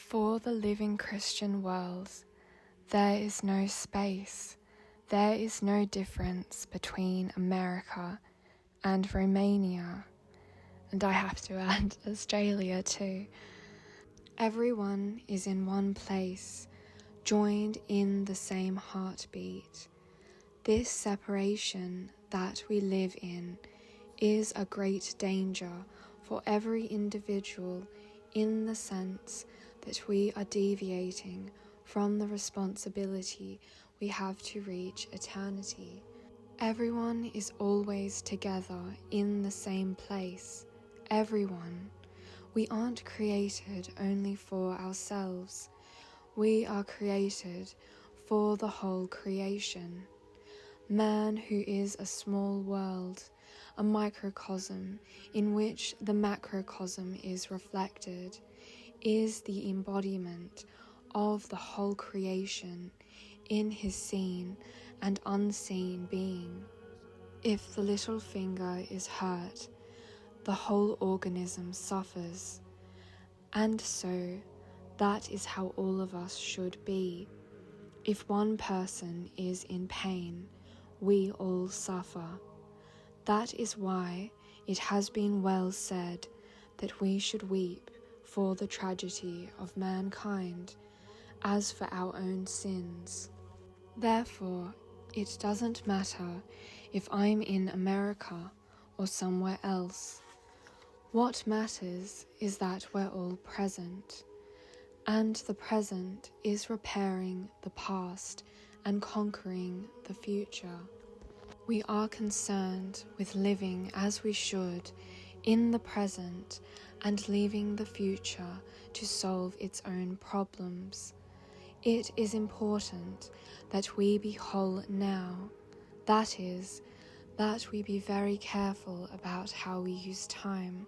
For the living Christian world, there is no space, there is no difference between America and Romania, and I have to add Australia too. Everyone is in one place, joined in the same heartbeat. This separation that we live in is a great danger for every individual, in the sense that we are deviating from the responsibility we have to reach eternity. Everyone is always together in the same place. Everyone. We aren't created only for ourselves. We are created for the whole creation. Man, who is a small world, a microcosm in which the macrocosm is reflected, is the embodiment of the whole creation in his seen and unseen being. If the little finger is hurt, the whole organism suffers, and so that is how all of us should be. If one person is in pain, we all suffer. That is why it has been well said that we should weep for the tragedy of mankind as for our own sins. Therefore, it doesn't matter if I'm in America or somewhere else. What matters is that we're all present, and the present is repairing the past and conquering the future. We are concerned with living as we should in the present and leaving the future to solve its own problems. It is important that we be whole now, that is, that we be very careful about how we use time,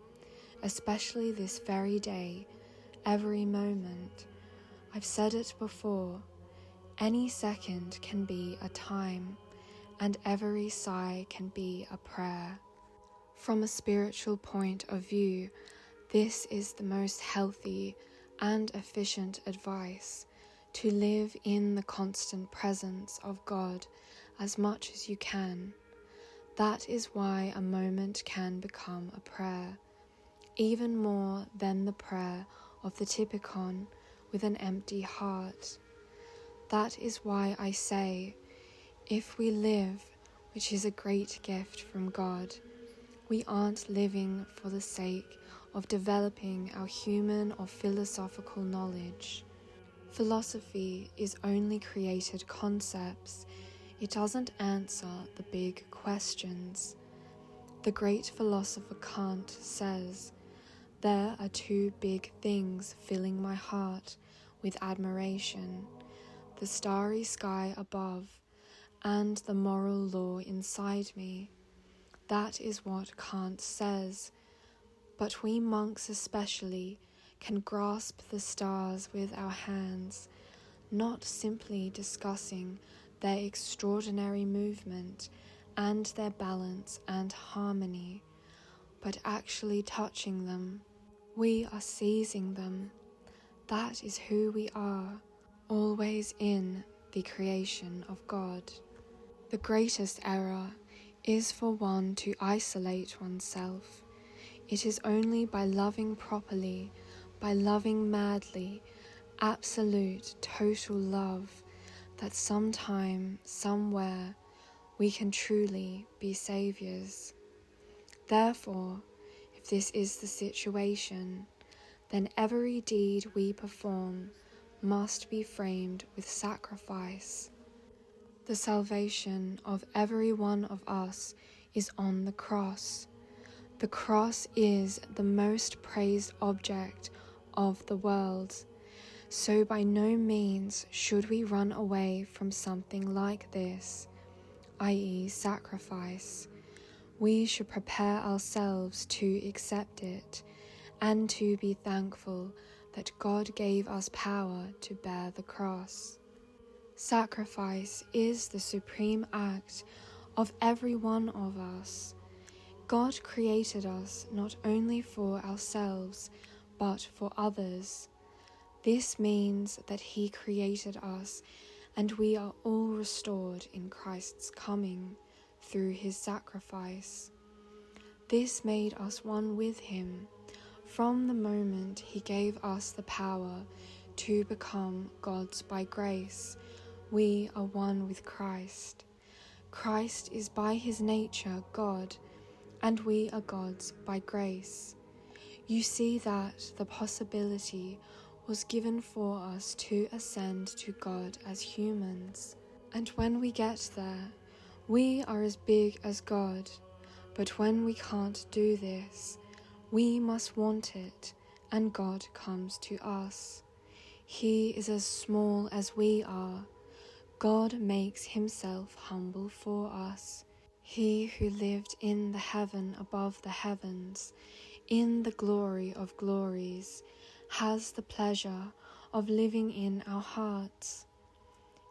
especially this very day, every moment. I've said it before, any second can be a time, and every sigh can be a prayer. From a spiritual point of view, this is the most healthy and efficient advice, to live in the constant presence of God as much as you can. That is why a moment can become a prayer, even more than the prayer of the typicon with an empty heart. That is why I say, if we live, which is a great gift from God, we aren't living for the sake of developing our human or philosophical knowledge. Philosophy is only created concepts. It doesn't answer the big questions. The great philosopher Kant says, "There are two big things filling my heart with admiration, the starry sky above and the moral law inside me." That is what Kant says, but we monks especially can grasp the stars with our hands, not simply discussing their extraordinary movement and their balance and harmony, but actually touching them. We are seizing them. That is who we are, always in the creation of God. The greatest error is for one to isolate oneself. It is only by loving properly, by loving madly, absolute, total love, that sometime, somewhere, we can truly be saviours. Therefore, if this is the situation, then every deed we perform must be framed with sacrifice. The salvation of every one of us is on the cross. The cross is the most praised object of the world, so by no means should we run away from something like this, i.e. sacrifice. We should prepare ourselves to accept it and to be thankful that God gave us power to bear the cross. Sacrifice is the supreme act of every one of us. God created us not only for ourselves, but for others. This means that He created us, and we are all restored in Christ's coming through His sacrifice. This made us one with Him from the moment He gave us the power to become gods by grace. We are one with Christ. Christ is by His nature God, and we are gods by grace. You see that the possibility was given for us to ascend to God as humans. And when we get there, we are as big as God. But when we can't do this, we must want it, and God comes to us. He is as small as we are. God makes Himself humble for us. He who lived in the heaven above the heavens, in the glory of glories, has the pleasure of living in our hearts.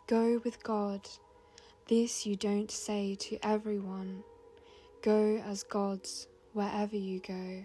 Go with God. This you don't say to everyone. Go as gods wherever you go.